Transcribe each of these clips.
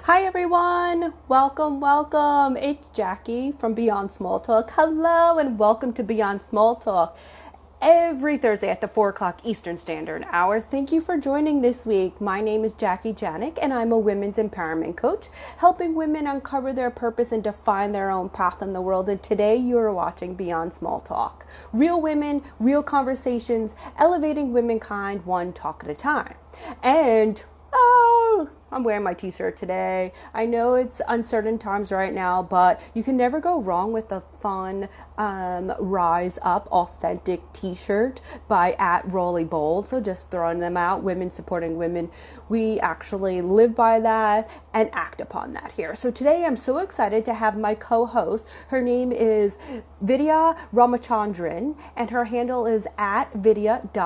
Hi everyone! Welcome! It's Jackie from Beyond Small Talk. Hello and welcome to Beyond Small Talk. Every Thursday at the 4 o'clock Eastern Standard Hour. Thank you for joining this week. My name is Jackie Janik and I'm a women's empowerment coach, helping women uncover their purpose and define their own path in the world. And today you are watching Beyond Small Talk. Real women, real conversations, elevating womankind one talk at a time. And I'm wearing my t-shirt today. I know it's uncertain times right now, but you can never go wrong with a fun Rise Up authentic t-shirt by @Rolly So just throwing them out. Women supporting women. We actually live by that and act upon that here. So today I'm so excited to have my co-host. Her name is Vidya Ramachandran and her handle is @vidya.r.warrior.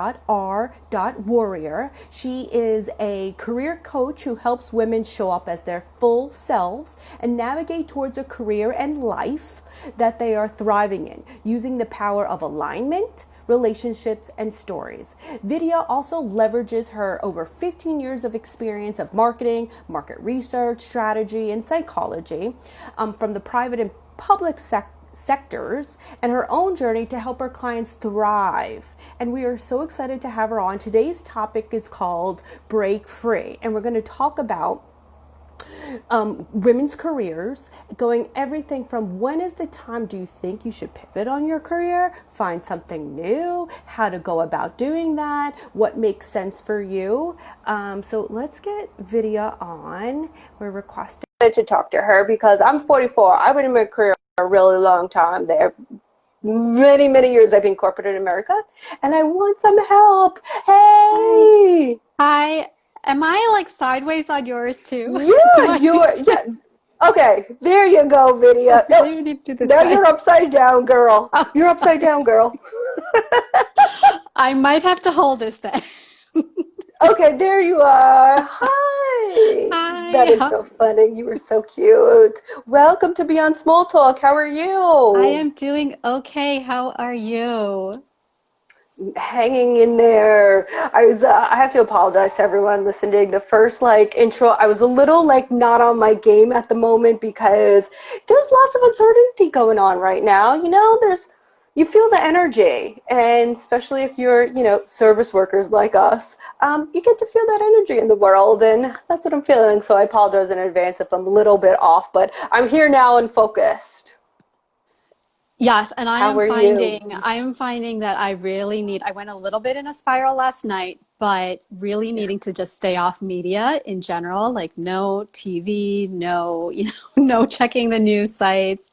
She is a career coach who helps women show up as their full selves and navigate towards a career and life that they are thriving in, using the power of alignment, relationships, and stories. Vidya also leverages her over 15 years of experience of marketing, market research, strategy, and psychology from the private and public sectors and her own journey to help her clients thrive. And we are so excited to have her on. Today's topic is called Break Free, and we're going to talk about women's careers, going everything from when is the time do you think you should pivot on your career, find something new, how to go about doing that, what makes sense for you. So let's get Vidya on. We're requesting to talk to her because I'm 44. I've been in my career a really long time. There many years I've been corporate in America and I want some help. Hey. Hi. Am I like sideways on yours too? Do Yeah, I need to, okay, there you go, Vidya. No, maybe need to do this now side? you're upside down, girl. Oh, You're upside sorry. down, girl. I might have to hold this then. Okay, there you are. Hi. That Hi. is so funny. You were so cute. Welcome to Beyond Small Talk. How are I you? am doing okay. How are you? Hanging in there. I have to apologize to everyone listening. The first intro, I was a little not on my game at the moment because there's lots of uncertainty going on right now. You feel the energy, and especially if you're, service workers like us, you get to feel that energy in the world, and that's what I'm feeling. So I apologize in advance if I'm a little bit off, but I'm here now and focused. Yes, and How are you? I am finding that I went a little bit in a spiral last night, but really Yeah. needing to just stay off media in general, like no TV, no, no checking the news sites.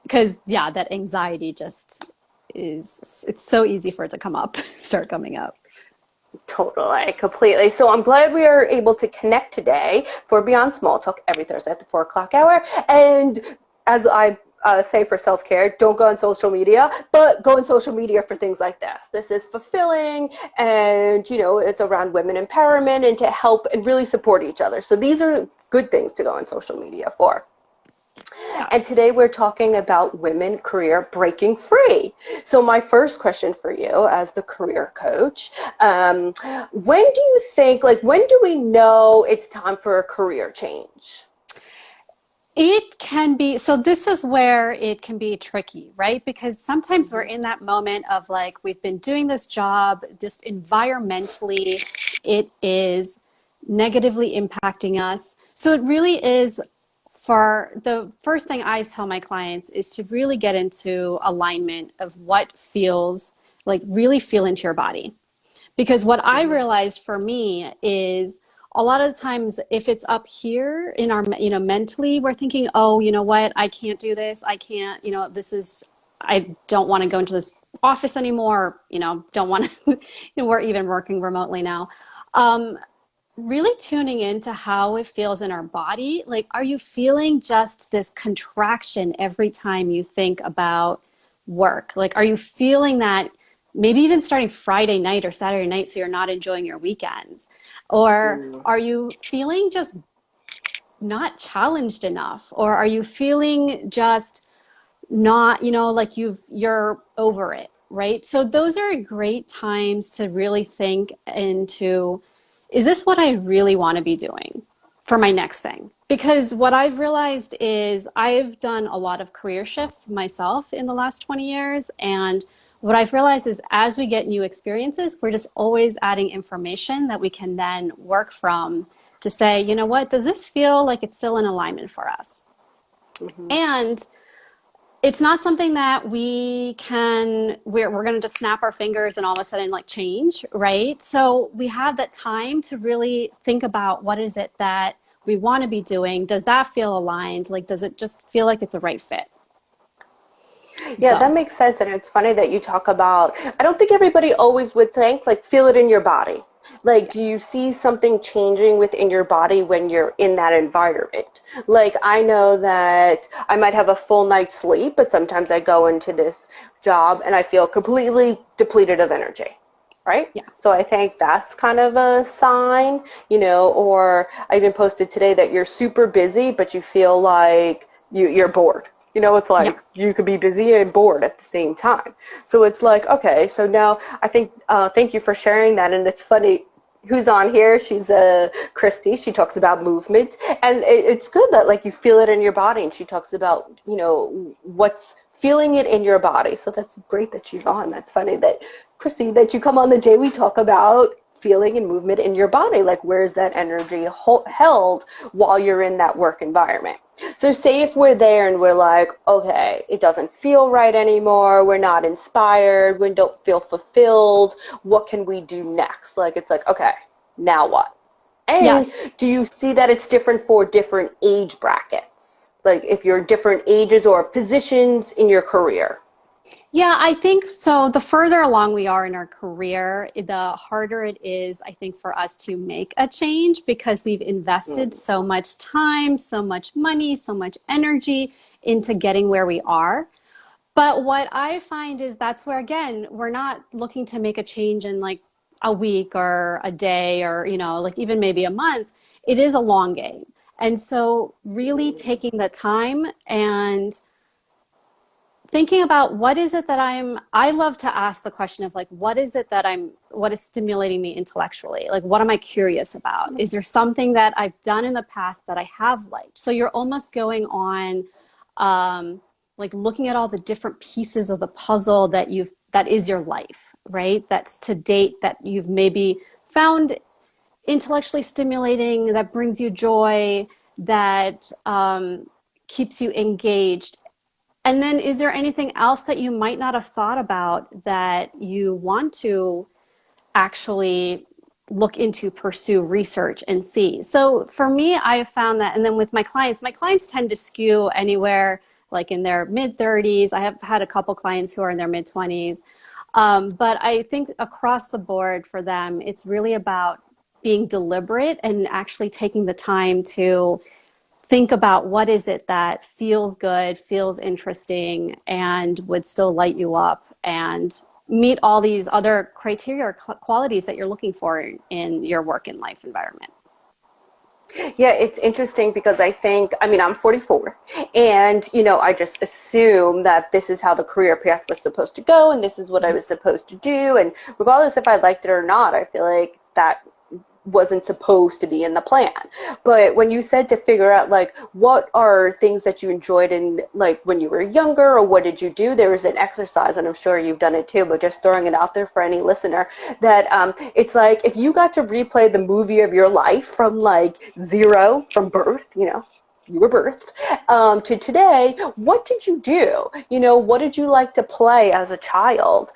Because yeah, that anxiety just it's so easy for it to come up, start coming up. Totally, completely. So I'm glad we are able to connect today for Beyond Small Talk every Thursday at the 4 o'clock hour. And as I say for self-care, don't go on social media, but go on social media for things like this. This is fulfilling and, it's around women empowerment and to help and really support each other. So these are good things to go on social media for. And Yes. today we're talking about women career breaking free. So my first question for you as the career coach, when do you think, when do we know it's time for a career change? It can be, so this is where it can be tricky, right? Because sometimes we're Mhm. in that moment of like, we've been doing this job, this environmentally, it is negatively impacting us. So it really is for the first thing I tell my clients is to really get into alignment of what feels like really feel into your body. Because what I Mhm. realized for me is a lot of the times if it's up here in our, mentally, we're thinking, oh, you know what, I can't do this. I can't, this is, I don't want to go into this office anymore, don't want to, we're even working remotely now. Um, Really tuning into how it feels in our body. Like, are you feeling just this contraction every time you think about work? Like, are you feeling that maybe even starting Friday night or Saturday night so you're not enjoying your weekends? Or Mm. are you feeling just not challenged enough? Or are you feeling just not, like you're over it, right? So those are great times to really think into, is this what I really want to be doing for my next thing? Because what I've realized is I've done a lot of career shifts myself in the last 20 years. And what I've realized is as we get new experiences, we're just always adding information that we can then work from to say, you know what, does this feel like it's still in alignment for us? Mm-hmm. And it's not something that we're going to just snap our fingers and all of a sudden like change, right? So we have that time to really think about what is it that we want to be doing. Does that feel aligned? Like, does it just feel like it's a right fit? Yeah, that So makes sense. And it's funny that you talk about, I don't think everybody always would think, like, feel it in your body. Like, yeah. do you see something changing within your body when you're in that environment? Like, I know that I might have a full night's sleep, but sometimes I go into this job and I feel completely depleted of energy, right? Yeah. So I think that's kind of a sign, or I even posted today that you're super busy, but you feel like you're bored. It's Yeah. like you could be busy and bored at the same time. So it's like, okay, so now I think, thank you for sharing that. And it's funny, who's on here? She's Christy. She talks about movement. And it's good that like you feel it in your body. And she talks about, what's feeling it in your body. So that's great that she's on. That's funny that, Christy, that you come on the day we talk about feeling and movement in your body. Like, where's that energy held while you're in that work environment? So say if we're there and we're like, okay, it doesn't feel right anymore, we're not inspired, we don't feel fulfilled, what can we do next? Like, it's like, okay, now what? And Yes. do you see that it's different for different age brackets? Like if you're different ages or positions in your career? Yeah, I think so. The further along we are in our career, the harder it is, I think, for us to make a change because we've invested Mm. so much time, so much money, so much energy into getting where we are. But what I find is that's where, again, we're not looking to make a change in like a week or a day or, like even maybe a month. It is a long game. And so, really taking the time and thinking about what is it that I love to ask the question of like, what is stimulating me intellectually? Like, what am I curious about? Is there something that I've done in the past that I have liked? So you're almost going on, like looking at all the different pieces of the puzzle that is your life, right? That's to date that you've maybe found intellectually stimulating, that brings you joy, that keeps you engaged. And then is there anything else that you might not have thought about that you want to actually look into, pursue, research, and see? So for me, I have found that, and then with my clients tend to skew anywhere like in their mid 30s. I have had a couple clients who are in their mid 20s. But I think across the board for them, it's really about being deliberate and actually taking the time to think about what is it that feels good, feels interesting, and would still light you up and meet all these other criteria or qualities that you're looking for in your work and life environment. Yeah, it's interesting because I mean, I'm 44 and, I just assume that this is how the career path was supposed to go and this is what I was supposed to do. And regardless if I liked it or not, I feel like that wasn't supposed to be in the plan. But when you said to figure out like what are things that you enjoyed in like when you were younger or what did you do, there was an exercise and I'm sure you've done it too, but just throwing it out there for any listener that it's like if you got to replay the movie of your life from like zero, from birth, you were birthed, to today, what did you do? What did you like to play as a child?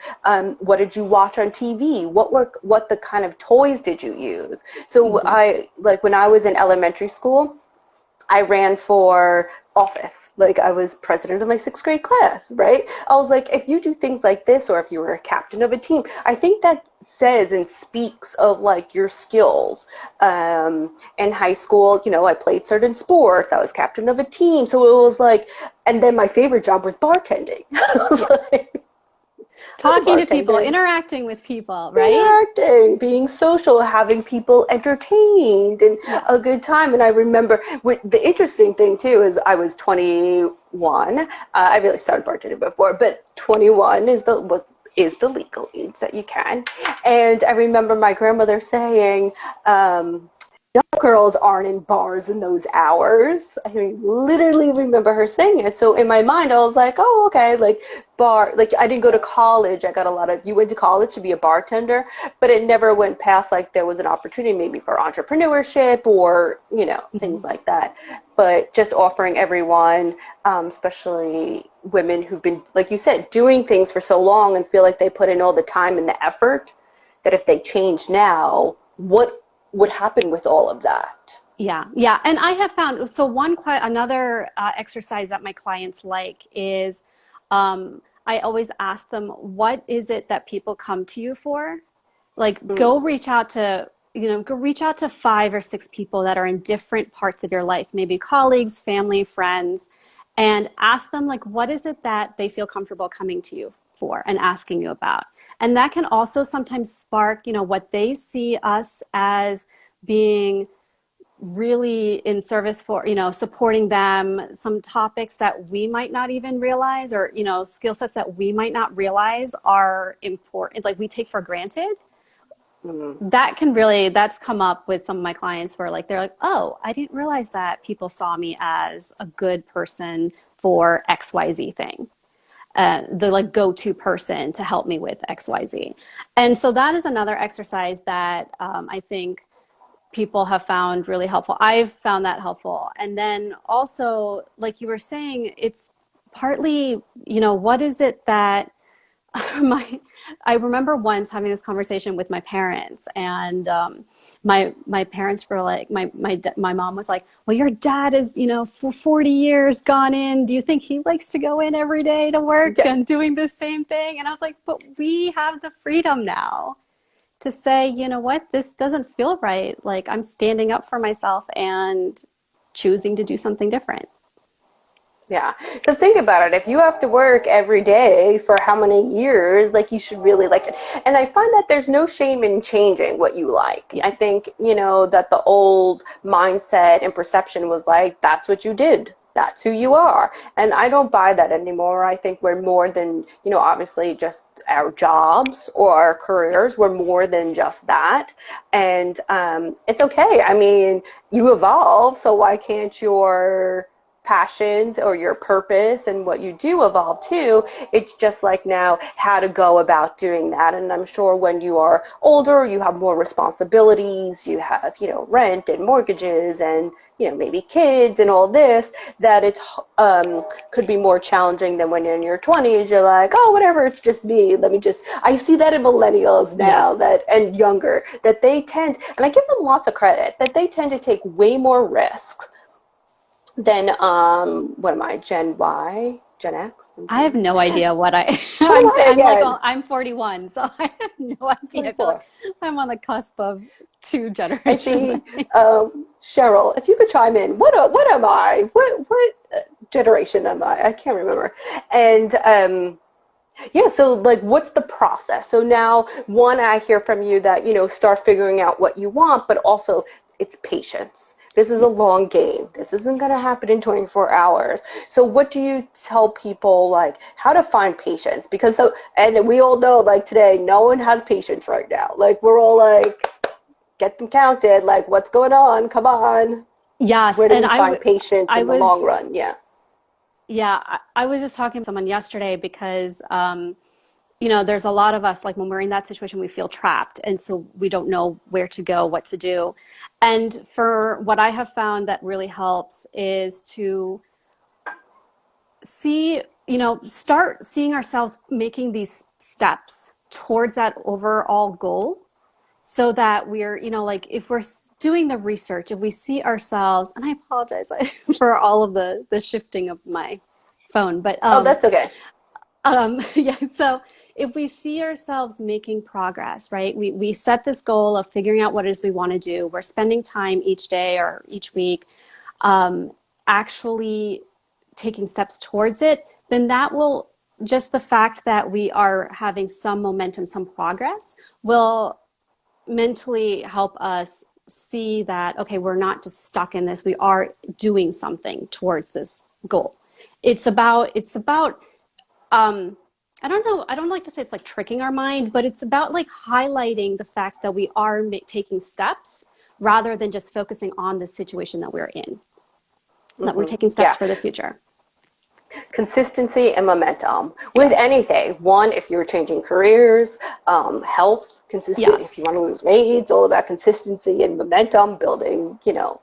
What did you watch on TV? What the kind of toys did you use? So Mhm. like when I was in elementary school, I ran for office. Like I was president of my sixth grade class, right? I was like, if you do things like this, or if you were a captain of a team, I think that says and speaks of like your skills. In high school, I played certain sports. I was captain of a team. So it was like, and then my favorite job was bartending. I was Yeah. like, I was a Talking to people, bartender interacting with people, right? interacting, being social, having people entertained and Yeah. a good time. And I remember the interesting thing too is I was 21. I really started bartending before, but 21 is the legal age that you can. And I remember my grandmother saying, young girls aren't in bars in those hours. I mean, literally remember her saying it. So in my mind, I was like, oh, okay, like bar, like I didn't go to college. I got a lot of, you went to college to be a bartender, but it never went past like there was an opportunity maybe for entrepreneurship or, you know, things Mhm. like that. But just offering everyone, especially women who've been, like you said, doing things for so long and feel like they put in all the time and the effort, that if they change now, what would happen with all of that? Yeah, yeah. And I have found, so another exercise that my clients like is I always ask them, what is it that people come to you for? Like Mm, go reach out to 5 or 6 people that are in different parts of your life, maybe colleagues, family, friends, and ask them like, what is it that they feel comfortable coming to you for and asking you about? And that can also sometimes spark, what they see us as being really in service for, supporting them, some topics that we might not even realize, or, skill sets that we might not realize are important, like we take for granted. mm, That's come up with some of my clients where like they're like, oh, I didn't realize that people saw me as a good person for XYZ thing. The like go-to person to help me with XYZ. And so that is another exercise that I think people have found really helpful. I've found that helpful. And then also, like you were saying, it's partly, what is it that my I remember once having this conversation with my parents, and my parents were like, my mom was like, "Well, your dad is, for 40 years gone in. Do you think he likes to go in every day to work yeah, and doing the same thing?" And I was like, "But we have the freedom now to say, you know what, this doesn't feel right. Like I'm standing up for myself and choosing to do something different." yeah. Because think about it, if you have to work every day for how many years, like you should really like it. And I find that there's no shame in changing what you like. Yeah. I think, that the old mindset and perception was like, that's what you did. That's who you are. And I don't buy that anymore. I think we're more than, obviously just our jobs or our careers. We're more than just that. And it's okay. I mean, you evolve, so why can't your passions or your purpose and what you do evolve too? It's just like now how to go about doing that. And I'm sure when you are older, you have more responsibilities, you have, rent and mortgages and, maybe kids and all this, that it could be more challenging than when you're in your 20s. You're like, oh, whatever, it's just me. I see that in millennials Yeah. now and younger, that they tend, and I give them lots of credit, that they tend to take way more risks than what am I, Gen Y, Gen X, and I Gen have Y? no idea what What am I I'm like, again? well, I'm 41, so I have no idea. I feel like 24. I'm on the cusp of two I generations, I see think. Cheryl. If you could chime in, what am I? What generation am I? I can't remember. And yeah, so like, what's the process? So now, one, I hear from you that, start figuring out what you want, but also it's patience. This is a Yeah. long game. This isn't going to happen in 24 hours. So what do you tell people, like, how to find patience? Because, and we all know, like, today, no one has patience right now. Like, we're all like, get them counted. Like, what's going on? Come on. Yes, Where do and we find patience I in the long was run? Yeah. yeah, I was just talking to someone yesterday because there's a lot of us, like when we're in that situation, we feel trapped, and so we don't know where to go, what to do. And for what I have found that really helps is to start seeing ourselves making these steps towards that overall goal, so that we're, like if we're doing the research, if we see ourselves, and I apologize for all of the shifting of my phone, but Oh, that's okay. yeah, so if we see ourselves making progress, right? We set this goal of figuring out what it is we want to do. We're spending time each day or each week um, actually taking steps towards it, then that will, just the fact that we are having some momentum, some progress, will mentally help us see that, okay, we're not just stuck in this, we are doing something towards this goal. It's about um, I don't know, I don't like to say it's like tricking our mind, but it's about like highlighting the fact that we are taking steps rather than just focusing on the situation that we're in, that we're Hmm. taking steps Yeah. for the future. Consistency and momentum with Yes. anything. One, if you're changing careers, health, consistent. If Yes. you want to lose weight, it's all about consistency and momentum, building,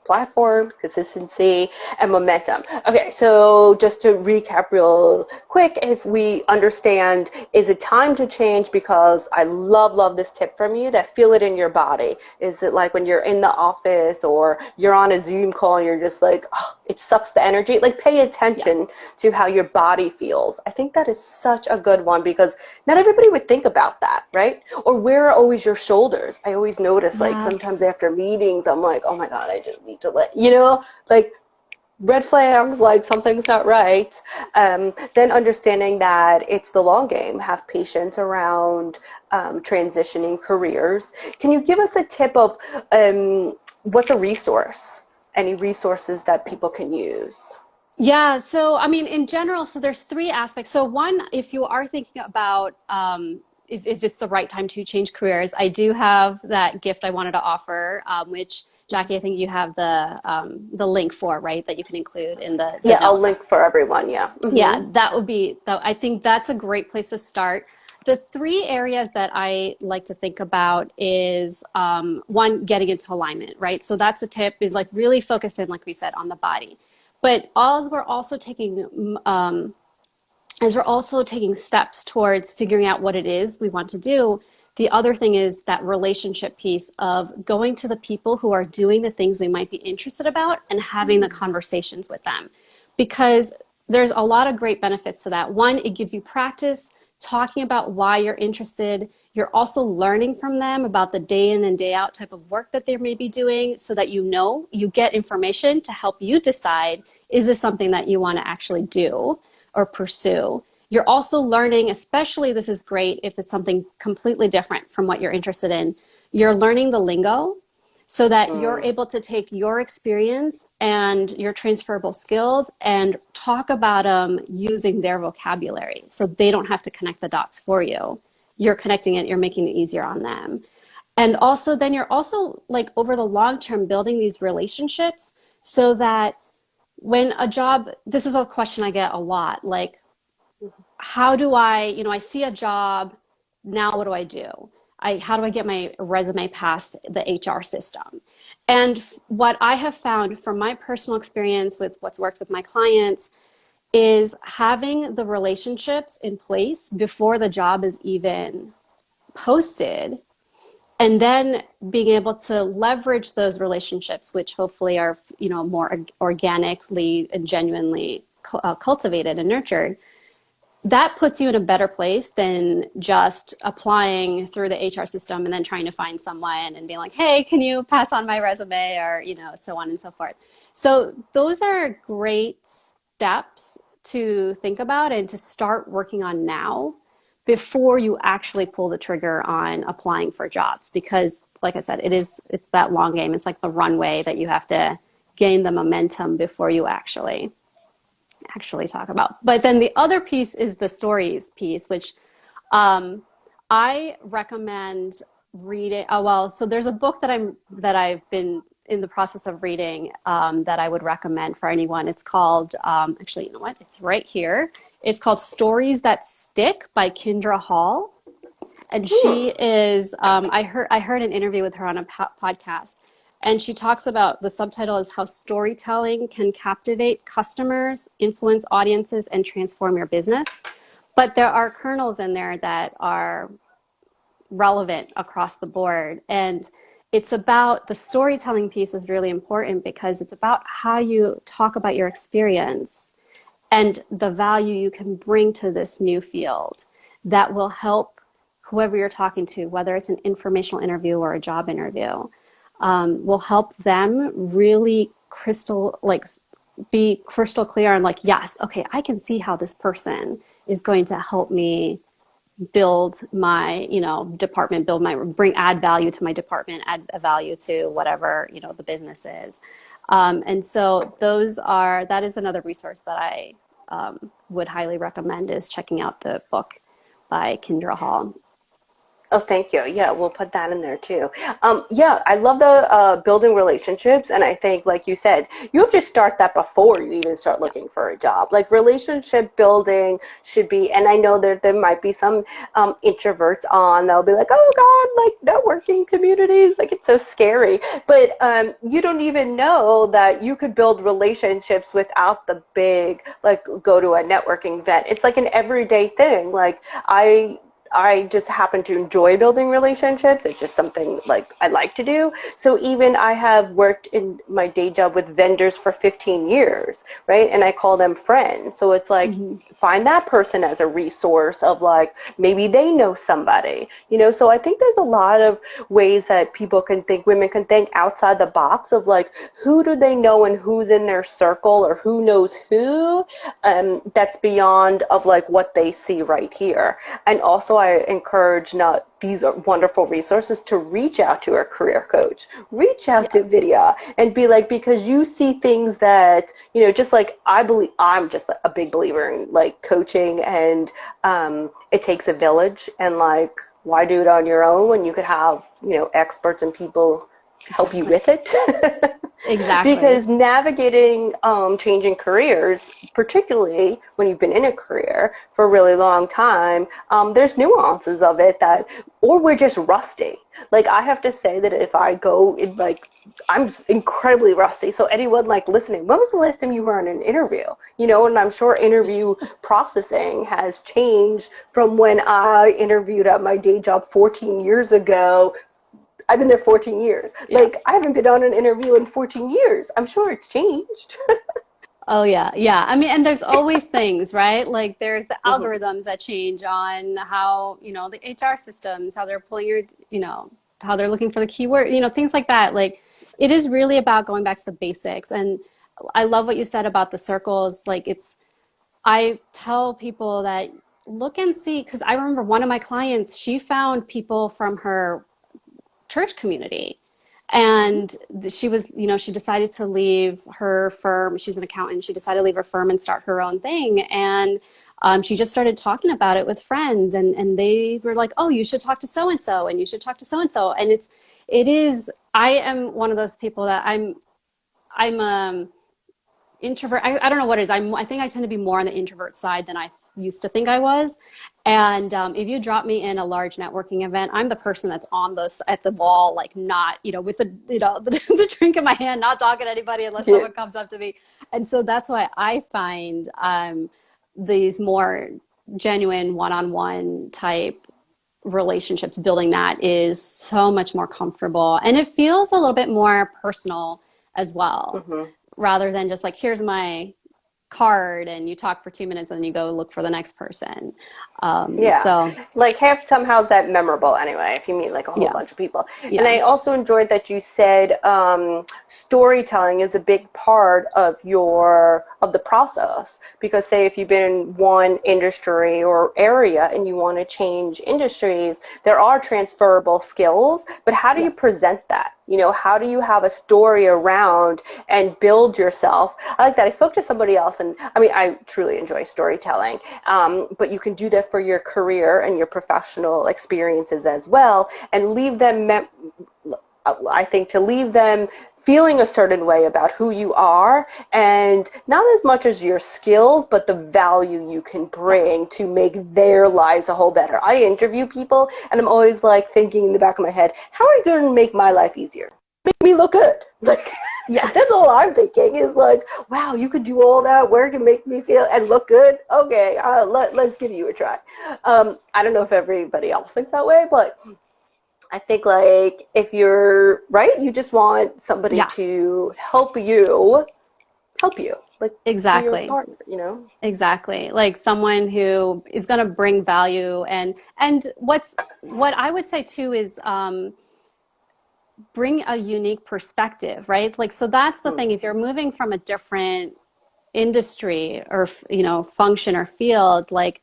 platforms, consistency and momentum. Okay, so just to recap real quick, if we understand, is it time to change? Because I love this tip from you, that feel it in your body. Is it like when you're in the office or you're on a Zoom call and you're just like, oh, it sucks the energy? Like, pay Yeah. attention to how your body feels. I think that is such a good one, because not everybody would think about that, right? Or where are always your shoulders? I always notice, like, sometimes Yes. after meetings, I'm like, oh my God, I just need to like, red flags, like something's not right. Then understanding that it's the long game, have patience around transitioning careers. Can you give us a tip of what's a resource? Any resources that people can use? Yeah, so I mean, in general, so there's three aspects. So one, if you are thinking about if it's the right time to change careers, I do have that gift I wanted to offer, which Jackie, I think you have the link for, right? That you can include in the Yeah, I'll link notes. for everyone. Yeah. Yeah, Mm-hmm. that would be that. I think that's a great place to start. The three areas that I like to think about is one, getting into alignment, right? So that's the tip, is like really focus in, like we said, on the body. But as we're also taking steps towards figuring out what it is we want to do, the other thing is that relationship piece of going to the people who are doing the things we might be interested about and having the conversations with them. Because there's a lot of great benefits to that. One, it gives you practice talking about why you're interested. You're also learning from them about the day in and day out type of work that they may be doing, so that you get information to help you decide, is this something that you want to actually do or pursue. You're also learning, especially this is great if it's something completely different from what you're interested in, you're learning the lingo so that you're Mm. able to take your experience and your transferable skills and talk about them using their vocabulary, so they don't have to connect the dots for you. You're connecting it, you're making it easier on them. And also, then you're also, like, over the long term, building these relationships so that when a job, this is a question I get a lot, like, how do I see a job, now what do I do? How do I get my resume past the HR system? And what I have found from my personal experience with what's worked with my clients is having the relationships in place before the job is even posted, and then being able to leverage those relationships, which hopefully are more organically and genuinely cultivated and nurtured. That puts you in a better place than just applying through the HR system and then trying to find someone and being like, hey, can you pass on my resume, or so on and so forth. So those are great steps to think about and to start working on now, before you actually pull the trigger on applying for jobs. Because like I said, it's that long game. It's like the runway that you have to gain the momentum before you actually talk about. But then the other piece is the stories piece, which um, I recommend reading. Oh well, so there's a book that I've been in the process of reading, that I would recommend for anyone. It's called, actually, you know what? It's right here. It's called Stories That Stick by Kindra Hall. And she is, I heard an interview with her on a podcast, and she talks about, the subtitle is how storytelling can captivate customers, influence audiences, and transform your business. But there are kernels in there that are relevant across the board. And it's about, the storytelling piece is really important, because it's about how you talk about your experience and the value you can bring to this new field that will help whoever you're talking to, whether it's an informational interview or a job interview, will help them really be crystal clear on, like, yes, okay, I can see how this person is going to help me build my department, add value to my department, add a value to whatever the business is. And so that is another resource that I would highly recommend, is checking out the book by Kindra Hall. Oh, thank you. Yeah, we'll put that in there too. Yeah, I love the building relationships, and I think, like you said, you have to start that before you even start Yeah. looking for a job. Like relationship building should be, and I know that there might be some introverts on. They'll be like, "Oh God, like networking communities, like it's so scary." But you don't even know that you could build relationships without the big, like, go to a networking event. It's like an everyday thing. Like I just happen to enjoy building relationships. It's just something like I like to do. So even I have worked in my day job with vendors for 15 years, right? And I call them friends. So it's like Hmm. find that person as a resource of like maybe they know somebody, you know? So I think there's a lot of ways that people can think, women can think outside the box of like who do they know and who's in their circle or who knows who, that's beyond of like what they see right here. And also I encourage not these are wonderful resources to reach out to a career coach, reach out to Yes. Vidya and be like, because you see things that, you know, just like I believe, I'm just a big believer in like coaching and it takes a village and like, why do it on your own when you could have, you know, experts and people help you Exactly. with it? Exactly. Because navigating changing careers, particularly when you've been in a career for a really long time, there's nuances of it that, or we're just rusty. Like I have to say that if I go in like I'm incredibly rusty. So anyone like listening, when was the last time you were on an interview? You know, and I'm sure interview processing has changed from when I interviewed at my day job 14 years ago. I've been there 14 years. Yeah. Like, I haven't been on an interview in 14 years. I'm sure it's changed. Oh yeah, yeah. I mean, and there's always things, right? Like there's the Mm-hmm. algorithms that change on how, the HR systems, how they're pulling your, how they're looking for the keyword, things like that. Like it is really about going back to the basics. And I love what you said about the circles. I tell people that look and see, because I remember one of my clients, she found people from her church community. Mm-hmm. And she was, she decided to leave her firm. She's an accountant. She decided to leave her firm and start her own thing. And she just started talking about it with friends, and they were like, "Oh, you should talk to so and so, and you should talk to so and so." And it is. I am one of those people that I'm introvert. I don't know what it is. I think I tend to be more on the introvert side than I used to think I was. And if you drop me in a large networking event, I'm the person that's on this at the wall, like not, with the, the drink in my hand, not talking to anybody unless Yeah. someone comes up to me. And so that's why I find these more genuine one-on-one type relationships, building that is so much more comfortable. And it feels a little bit more personal as well, Mm-hmm. rather than just like, here's my card and you talk for 2 minutes and then you go look for the next person. Yeah, So like half somehow's that memorable anyway, if you meet like a whole yeah, bunch of people. And yeah, I also enjoyed that you said storytelling is a big part of of the process. Because say if you've been in one industry or area and you want to change industries, there are transferable skills, but how do you yes, present that? You know, how do you have a story around and build yourself? I like that. I spoke to somebody else, and I mean, I truly enjoy storytelling, but you can do that for your career and your professional experiences as well, and leave them, I think, to leave them feeling a certain way about who you are, and not as much as your skills, but the value you can yes, bring to make their lives a whole better. I interview people, and I'm always like thinking in the back of my head, how are you going to make my life easier? Make me look good. Like, yeah. that's all I'm thinking is like, wow, you could do all that work and make me feel and look good. Okay, let's give you a try. I don't know if everybody else thinks that way, but I think like if you're right, you just want somebody Yeah, to help you, like be your exactly. partner, you know? Exactly. Like someone who is going to bring value, and what I would say too is bring a unique perspective, right? Like so that's the thing. If you're moving from a different industry or function or field, like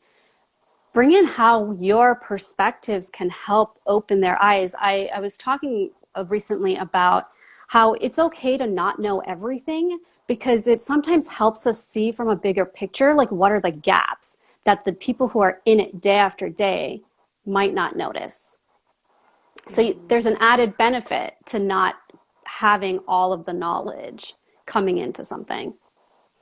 bring in how your perspectives can help open their eyes. I was talking recently about how it's okay to not know everything, because it sometimes helps us see from a bigger picture, like what are the gaps that the people who are in it day after day might not notice. So there's an added benefit to not having all of the knowledge coming into something.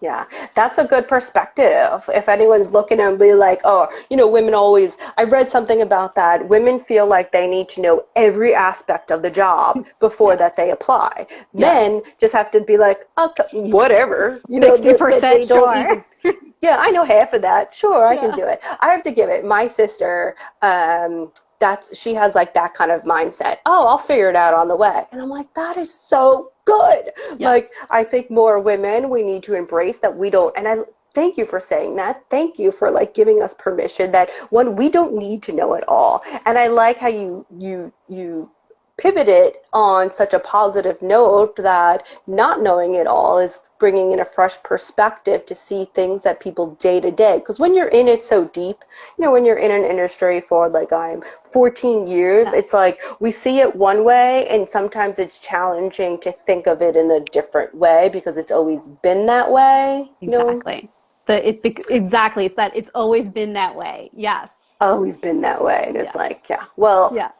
Yeah, that's a good perspective. If anyone's looking and be like, oh, women always, I read something about that. Women feel like they need to know every aspect of the job before Yes. that they apply. Yes. Men just have to be like, okay, whatever, that 60%, they don't sure. even, yeah, I know half of that. Sure, I can Yeah. do it. I have to give it. My sister, she has like that kind of mindset. Oh, I'll figure it out on the way. And I'm like, that is so good. Yeah. Like, I think more women, we need to embrace that we don't, and I thank you for saying that. Thank you for like giving us permission that one, we don't need to know it all. And I like how you pivoted on such a positive note that not knowing it all is bringing in a fresh perspective to see things that people day to day. Because when you're in it so deep, when you're in an industry for like I'm 14 years, Yeah. it's like we see it one way and sometimes it's challenging to think of it in a different way because it's always been that way. Exactly. Exactly. It's that it's always been that way. Yes. Always been that way. And it's Yeah. like, yeah, well, Yeah.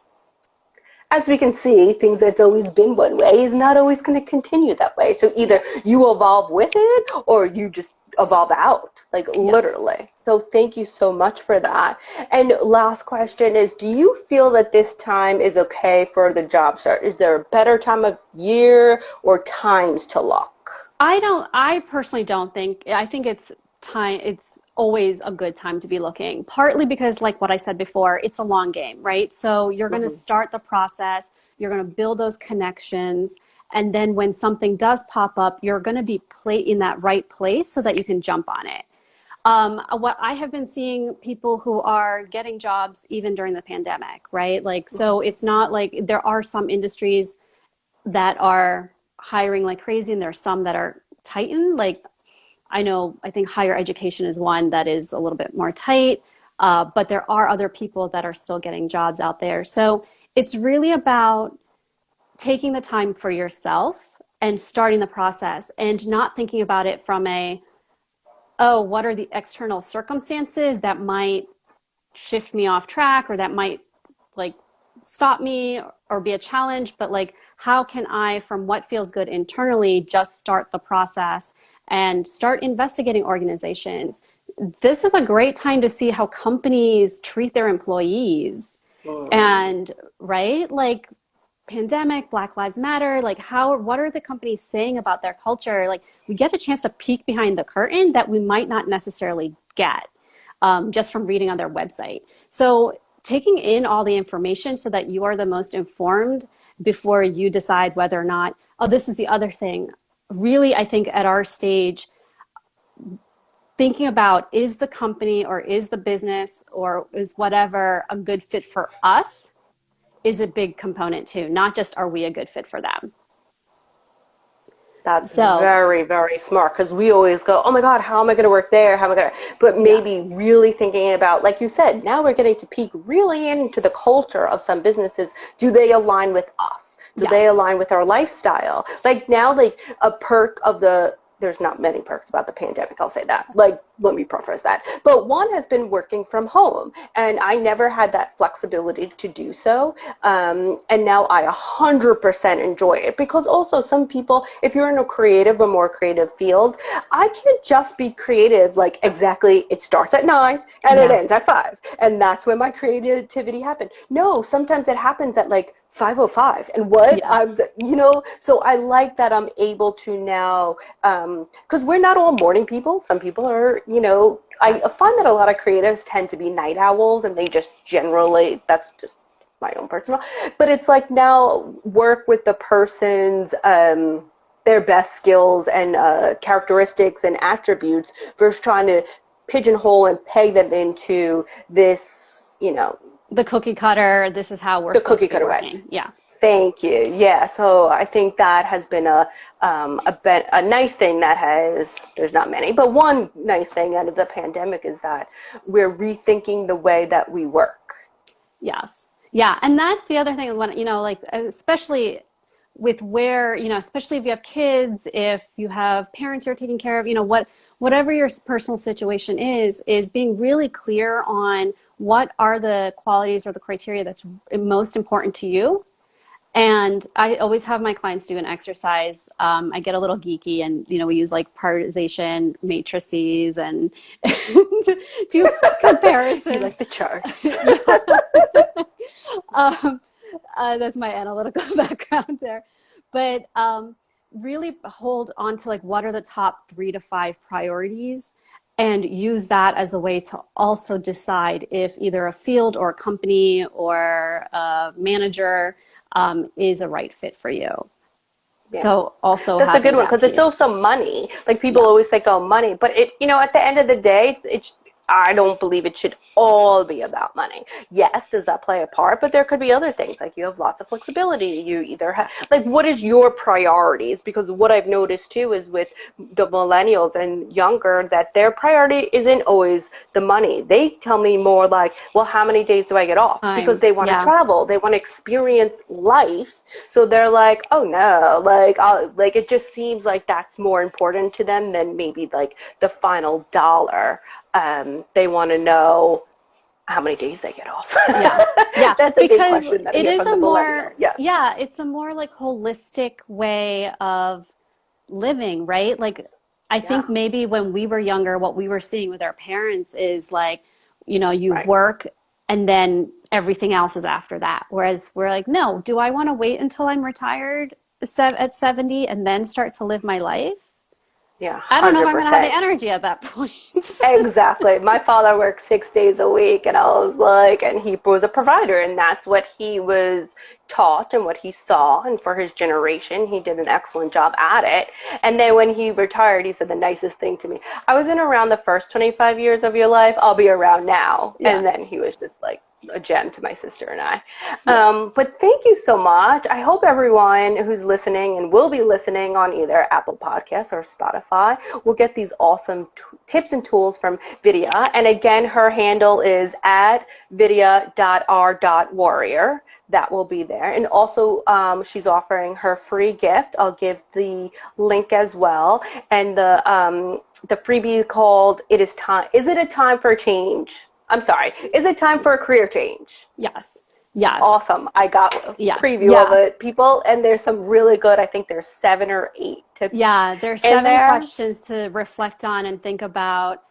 as we can see, things that's always been one way is not always going to continue that way. So either Yeah. you evolve with it or you just evolve out, like Yeah. literally. So thank you so much for that. And last question is, do you feel that this time is okay for the job search? Is there a better time of year or times to look? I personally don't think, I think it's always a good time to be looking, partly because, like what I said before, it's a long game, right? So you're going to Mm-hmm. start the process, you're going to build those connections, and then when something does pop up, you're going to be in that right place so that you can jump on it. What I have been seeing people who are getting jobs even during the pandemic, right? Like, so it's not like there are some industries that are hiring like crazy and there's some that are tightened. Like I think higher education is one that is a little bit more tight, but there are other people that are still getting jobs out there. So it's really about taking the time for yourself and starting the process and not thinking about it from oh, what are the external circumstances that might shift me off track or that might like stop me or be a challenge, but like how can I, from what feels good internally, just start the process and start investigating organizations. This is a great time to see how companies treat their employees. Mm. And right, like pandemic, Black Lives Matter, like what are the companies saying about their culture? Like we get a chance to peek behind the curtain that we might not necessarily get just from reading on their website. So taking in all the information so that you are the most informed before you decide whether or not, oh, this is the other thing. Really, I think at our stage, thinking about is the company or is the business or is whatever a good fit for us is a big component too, not just are we a good fit for them. That's So, very, very smart because we always go, oh my God, how am I going to work there? How am I going to? But yeah, maybe really thinking about, like you said, now we're getting to peek really into the culture of some businesses. Do they align with us? Do they yes, align with our lifestyle? Like now, like a perk of there's not many perks about the pandemic, I'll say that. Like, let me preface that. But one has been working from home, and I never had that flexibility to do so. And now I 100% enjoy it because also some people, if you're in a more creative field, I can't just be creative like exactly it starts at 9 and it yeah, ends at 5. And that's when my creativity happened. No, sometimes it happens at like 5:05 and what yeah, so I like that I'm able to now because we're not all morning people. Some people are, I right. find that a lot of creatives tend to be night owls and they just generally, that's just my own personal, but it's like now work with the person's, their best skills and characteristics and attributes versus trying to pigeonhole and peg them into this, The cookie cutter, this is how we're the supposed cookie to be cutter way. working. Yeah. Thank you. Yeah. So I think that has been a nice thing that there's not many, but one nice thing out of the pandemic is that we're rethinking the way that we work. Yes. Yeah. And that's the other thing when, like, especially with where, especially if you have kids, if you have parents you're taking care of, whatever your personal situation is being really clear on what are the qualities or the criteria that's most important to you. And I always have my clients do an exercise. I get a little geeky and, we use like prioritization matrices and do You comparisons. like the charts. um, that's my analytical background there. But really hold on to like what are the top 3 to 5 priorities and use that as a way to also decide if either a field or a company or a manager is a right fit for you. Yeah. So also That's a having good one that because it's piece. also money. Like people Yeah. always think, oh, money, but at the end of the day, I don't believe it should all be about money. Yes, does that play a part? But there could be other things, like you have lots of flexibility. You either have, like, what is your priorities? Because what I've noticed too is with the millennials and younger, that their priority isn't always the money. They tell me more like, well, how many days do I get off? Because they want to Yeah. travel, they want to experience life. So they're like, oh no, like it just seems like that's more important to them than maybe like the final dollar. They want to know how many days they get off. Yeah. Yeah. That's a big Because question that I it hear is from the millennial. Yeah. it's a more like holistic way of living, right? Like, I Yeah. think maybe when we were younger, what we were seeing with our parents is like, you Right. work and then everything else is after that. Whereas we're like, no, do I want to wait until I'm retired at 70 and then start to live my life? Yeah. I don't know if I'm going to have the 100%. energy at that point. Exactly. My father worked 6 days a week, and I was like, and he was a provider, and that's what he was taught and what he saw. And for his generation, he did an excellent job at it. And then when he retired, he said the nicest thing to me: I wasn't around the first 25 years of your life, I'll be around now. Yeah. And then he was just like a gem to my sister and I. Yeah. But thank you so much. I hope everyone who's listening and will be listening on either Apple Podcasts or Spotify will get these awesome tips and tools from Vidya. And again, her handle is at vidya.r.warrior. That will be there. And also, she's offering her free gift. I'll give the link as well. And the freebie called "It Is Time." Is it a time for a change? I'm sorry. Is it time for a career change? Yes. Yes. Awesome. I got a Yeah. preview of Yeah. it, people, and there's some really good, I think there's 7 or 8 tips Yeah, there's in 7 there. questions to reflect on and think about.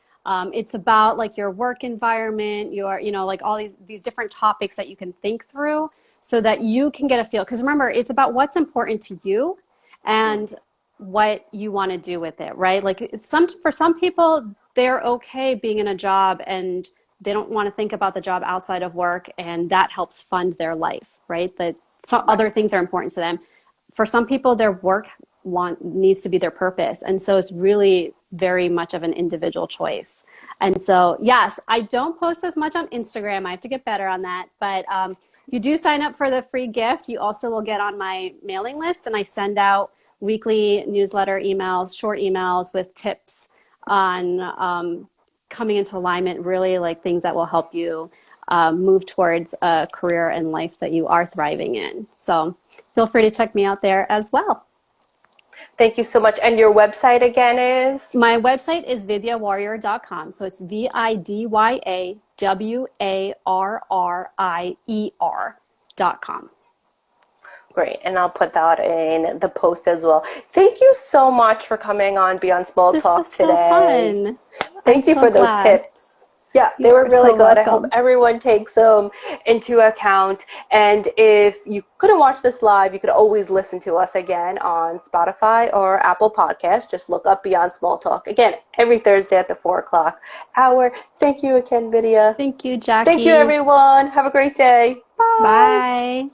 It's about like your work environment, like all these different topics that you can think through so that you can get a feel. Because remember, it's about what's important to you and what you want to do with it, right? Like for some people, they're okay being in a job and they don't want to think about the job outside of work, and that helps fund their life, right? That some other things are important to them. For some people, their work needs to be their purpose. And so it's really very much of an individual choice. And so, yes, I don't post as much on Instagram. I have to get better on that. But if you do sign up for the free gift, you also will get on my mailing list. And I send out weekly newsletter emails, short emails with tips on coming into alignment, really like things that will help you move towards a career and life that you are thriving in. So feel free to check me out there as well. Thank you so much. And your website again is? My website is vidyawarrior.com. So it's vidyawarrier.com. Great. And I'll put that in the post as well. Thank you so much for coming on Beyond Small This Talk was so today. fun. Thank you so for those glad. tips. Yeah, they You were are really so good. I hope welcome. everyone takes them into account. And if you couldn't watch this live, you could always listen to us again on Spotify or Apple Podcasts. Just look up Beyond Small Talk. Again, every Thursday at the 4 o'clock hour. Thank you again, Vidya. Thank you, Thank you, Jackie. everyone. Have a great day. Bye. Bye.